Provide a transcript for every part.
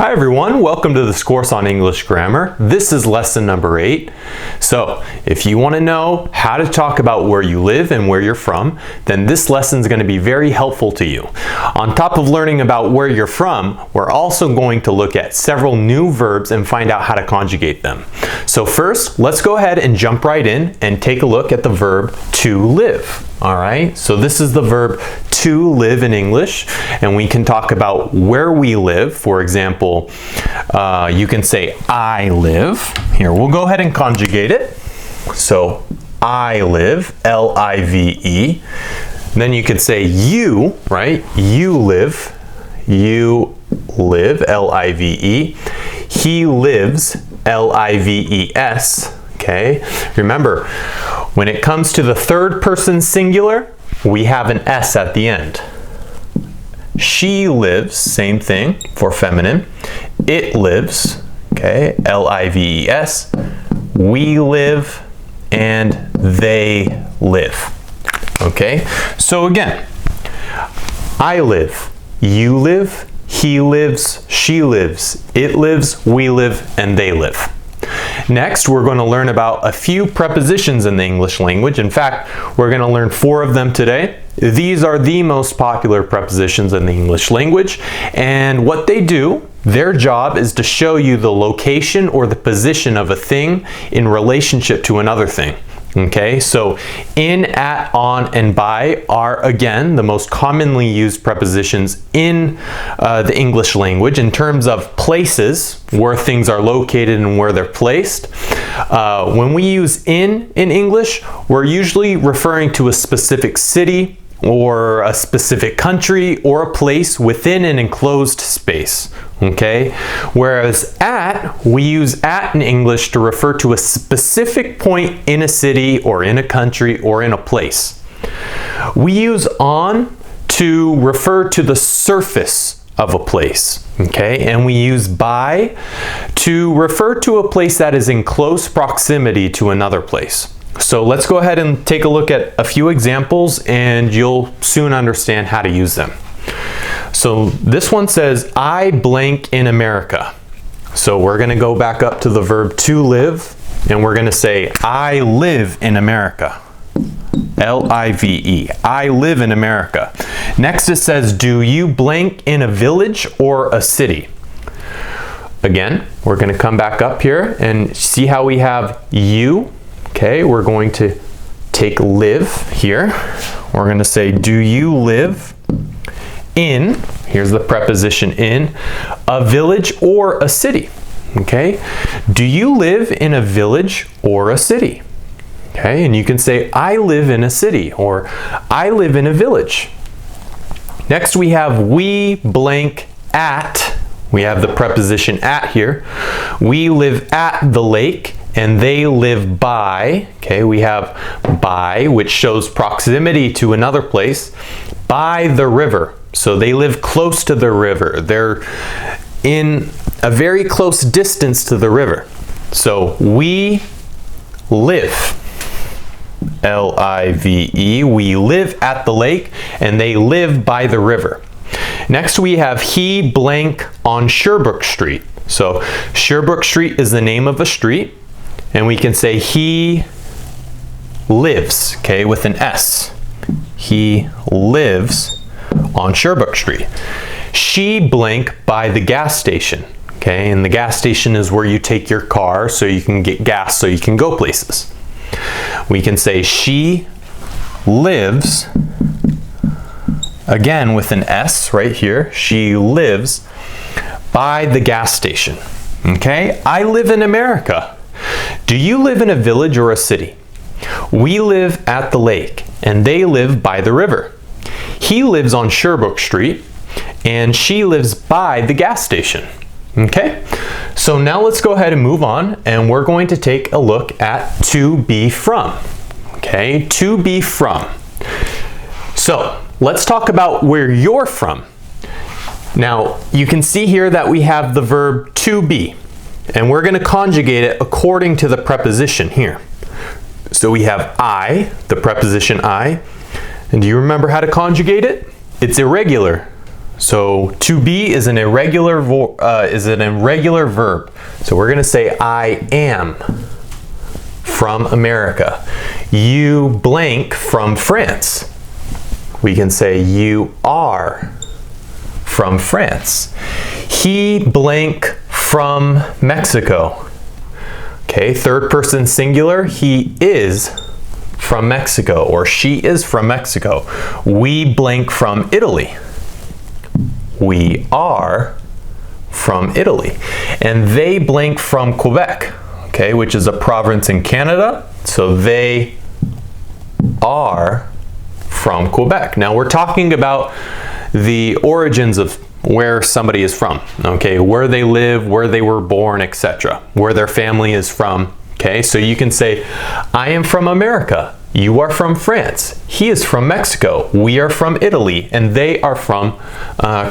Hi everyone, welcome to this course on English grammar. This is lesson number 8. So, if you want to know how to talk about where you live and where you're from, then this lesson is going to be very helpful to you. On top of learning about where you're from, we're also going to look at several new verbs and find out how to conjugate them. So first, let's go ahead and jump right in and take a look at the verb to live. Alright, so this is the verb to live in English, and we can talk about where we live. For example, you can say I live. Here, we'll go ahead and conjugate it. So I live, L-I-V-E. Then you could say you, right? You live, L-I-V-E. He lives, L-I-V-E-S. Okay, remember, when it comes to the third person singular, we have an S at the end. She lives, same thing for feminine. It lives, okay, L-I-V-E-S. We live, and they live. Okay, so again, I live, you live, he lives, she lives, it lives, we live, and they live. Next, we're going to learn about a few prepositions in the English language. In fact, we're going to learn 4 of them today. These are the most popular prepositions in the English language, and what they do, their job is to show you the location or the position of a thing in relationship to another thing. Okay, so in, at, on, and by are again the most commonly used prepositions in the English language in terms of places, where things are located and where they're placed. When we use in English, we're usually referring to a specific city or a specific country or a place within an enclosed space. Okay, whereas at, we use at in English to refer to a specific point in a city or in a country or in a place. We use on to refer to the surface of a place. Okay, and we use by to refer to a place that is in close proximity to another place. So let's go ahead and take a look at a few examples and you'll soon understand how to use them. So this one says, I blank in America. So we're going to go back up to the verb to live, and we're going to say, I live in America. L-I-V-E. I live in America. Next it says, do you blank in a village or a city? Again, we're going to come back up here and see how we have you. Okay, we're going to take live here. We're going to say, do you live in, here's the preposition in, a village or a city? Okay, do you live in a village or a city? Okay, and you can say, I live in a city, or I live in a village. Next we have we blank at. We have the preposition at here. We live at the lake, and they live by. Okay, we have by, which shows proximity to another place, by the river. So they live close to the river. They're in a very close distance to the river. So we live, L-I-V-E, we live at the lake, and they live by the river. Next we have he blank on Sherbrooke Street. So Sherbrooke Street is the name of a street, and we can say he lives, okay, with an S. He lives on Sherbrooke Street. She blank by the gas station. Okay, and the gas station is where you take your car so you can get gas so you can go places. We can say she lives, again with an S right here, she lives by the gas station. Okay, I live in America. Do you live in a village or a city? We live at the lake, and they live by the river. He lives on Sherbrooke Street, and she lives by the gas station. Okay, so now let's go ahead and move on, and we're going to take a look at to be from. Okay, to be from. So let's talk about where you're from. Now you can see here that we have the verb to be, and we're going to conjugate it according to the preposition here. So we have I, the preposition I, and do you remember how to conjugate it? It's irregular. So to be is an irregular verb. So we're going to say I am from America. You blank from France. We can say you are from France. He blank from Mexico. Okay, third person singular, he is from Mexico, or she is from Mexico. We blank from Italy. We are from Italy. And they blank from Quebec, okay, which is a province in Canada. So they are from Quebec. Now we're talking about the origins of where somebody is from, okay, where they live, where they were born, etc., where their family is from. Okay, so you can say, I am from America. You are from France. He is from Mexico. We are from Italy. And they are from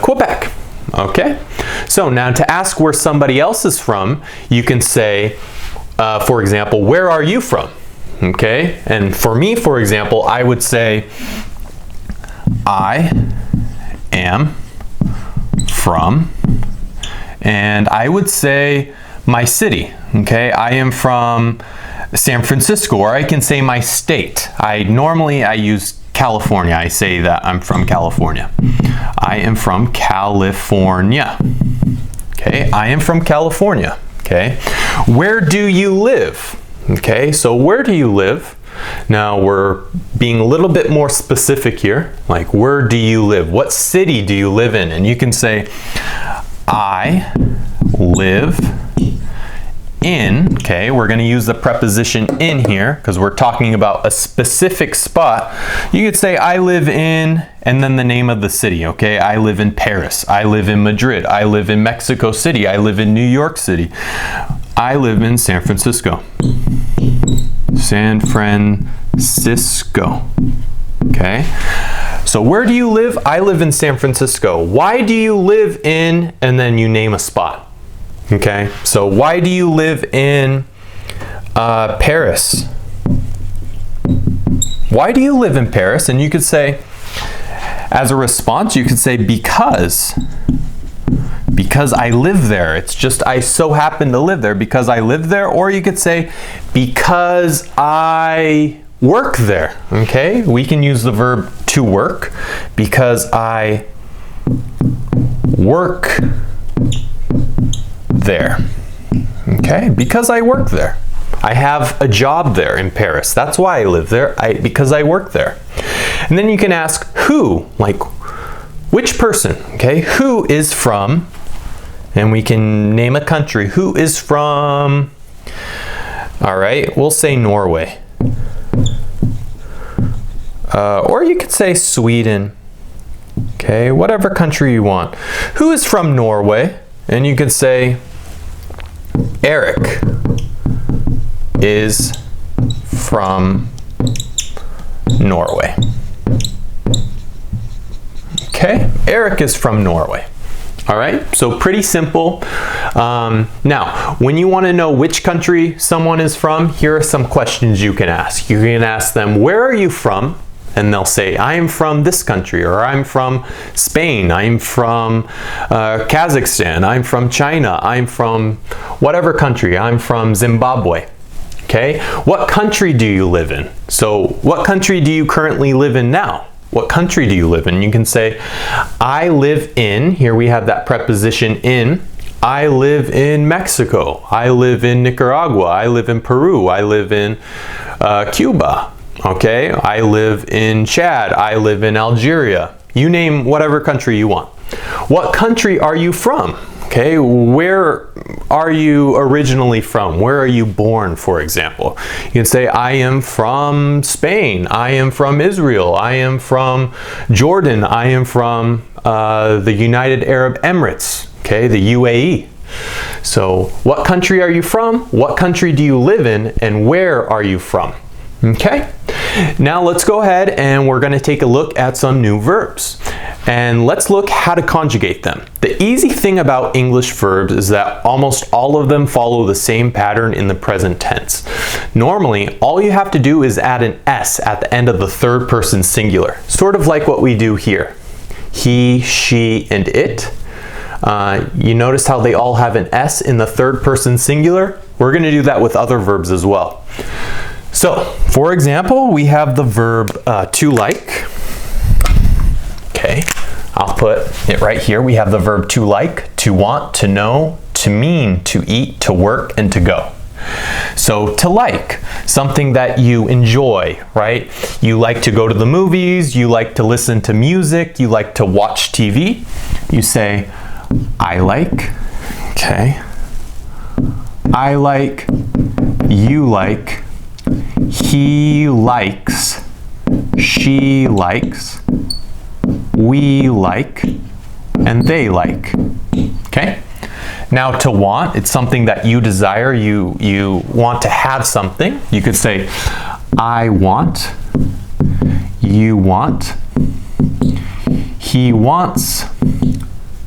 Quebec. Okay, so now to ask where somebody else is from, you can say, for example, where are you from? Okay, and for me, for example, I would say, I am from, and I would say my city. Okay, I am from San Francisco, or I can say my state. Normally I use California. I say that I'm from California. I am from California. Okay, I am from California. Okay, where do you live? Okay, so where do you live? Now we're being a little bit more specific here. Like, where do you live? What city do you live in? And you can say, I live in, okay, we're going to use the preposition in here because we're talking about a specific spot. You could say, I live in, and then the name of the city, okay? I live in Paris. I live in Madrid. I live in Mexico City. I live in New York City. I live in San Francisco. San Francisco. Okay? So where do you live? I live in San Francisco. Why do you live in, and then you name a spot. Okay? So why do you live in Paris? Why do you live in Paris? And you could say, as a response, you could say because I live there. It's just I so happen to live there because I live there. Or you could say because I work there. Okay? We can use the verb to work because I work there. Okay? Because I work there. I have a job there in Paris. That's why I live there, because I work there. And then you can ask who, like which person, okay? Who is from, and we can name a country. Who is from, all right, we'll say Norway. Or you could say Sweden, okay? Whatever country you want. Who is from Norway? And you could say Eric is from Norway. Okay, Eric is from Norway. All right, so pretty simple. Now, when you want to know which country someone is from, here are some questions you can ask. You can ask them, where are you from? And they'll say, I am from this country, or I'm from Spain, I'm from Kazakhstan, I'm from China, I'm from whatever country, I'm from Zimbabwe. Okay, what country do you live in? So what country do you currently live in now? What country do you live in? You can say, I live in, here we have that preposition in, I live in Mexico, I live in Nicaragua, I live in Peru, I live in Cuba. Okay, I live in Chad, I live in Algeria. You name whatever country you want. What country are you from? Okay, where are you originally from? Where are you born, for example? You can say, I am from Spain, I am from Israel, I am from Jordan, I am from the United Arab Emirates, okay, the UAE. So, what country are you from? What country do you live in? And where are you from? Okay, now let's go ahead and we're going to take a look at some new verbs. And let's look how to conjugate them. The easy thing about English verbs is that almost all of them follow the same pattern in the present tense. Normally, all you have to do is add an S at the end of the third person singular, sort of like what we do here. he, she, and it. You notice how they all have an S in the third person singular? We're going to do that with other verbs as well. So, for example, we have the verb to like. Okay, I'll put it right here. We have the verb to like, to want, to know, to mean, to eat, to work, and to go. So to like, something that you enjoy, right? You like to go to the movies, you like to listen to music, you like to watch TV. You say, I like, okay. I like, you like, he likes, she likes, we like, and they like, okay? Now to want, it's something that you desire, you want to have something. You could say, I want, you want, he wants,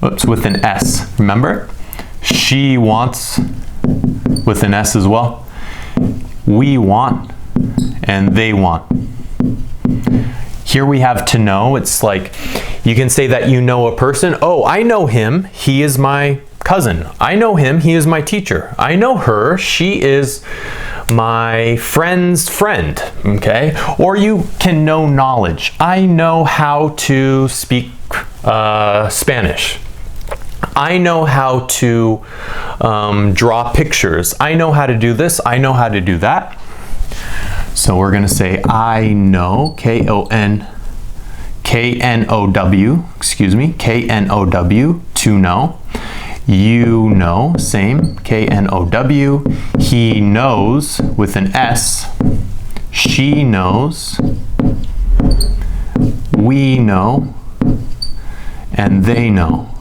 oops, with an S, remember? She wants, with an S as well. We want, and they want. Here we have to know. It's like, you can say that you know a person. Oh, I know him, he is my cousin. I know him, he is my teacher. I know her, she is my friend's friend, okay? Or you can know knowledge. I know how to speak Spanish. I know how to draw pictures. I know how to do this, I know how to do that. So we're gonna say I know, K-N-O-W, excuse me, K-N-O-W, to know. You know, same, K-N-O-W. He knows, with an S. She knows. We know. And they know.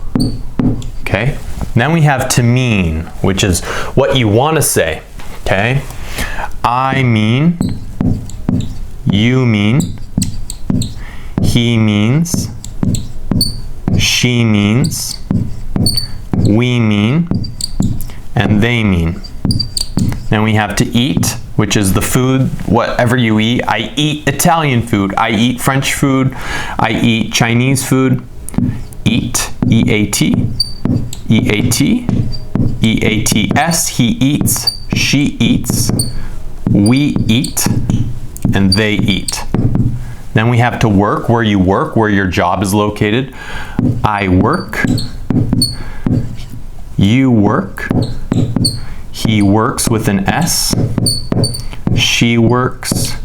Okay? Then we have to mean, which is what you want to say. Okay? I mean. You mean. He means. She means. We mean, and they mean. Then we have to eat, which is the food, whatever you eat. I eat Italian food. I eat French food. I eat Chinese food. Eat, E-A-T, E-A-T, E-A-T-S. He eats, she eats, we eat, and they eat. Then we have to work, where you work, where your job is located. I work. You work. He works with an S. She works.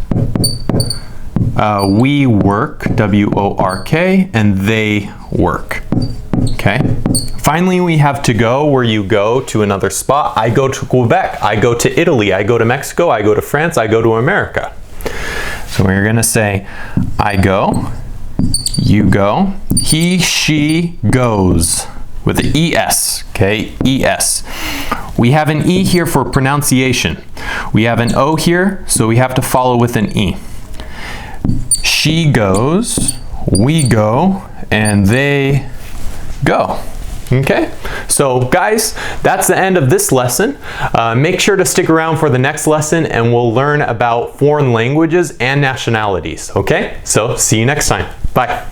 We work, W-O-R-K, and they work. Okay? Finally, we have to go, where you go to another spot. I go to Quebec. I go to Italy. I go to Mexico. I go to France. I go to America. So we're going to say, I go. You go. He, she goes. With the E-S, okay, E-S. We have an E here for pronunciation. We have an O here, so we have to follow with an E. She goes, we go, and they go. Okay, so guys, that's the end of this lesson. Make sure to stick around for the next lesson, and we'll learn about foreign languages and nationalities. Okay, so see you next time. Bye.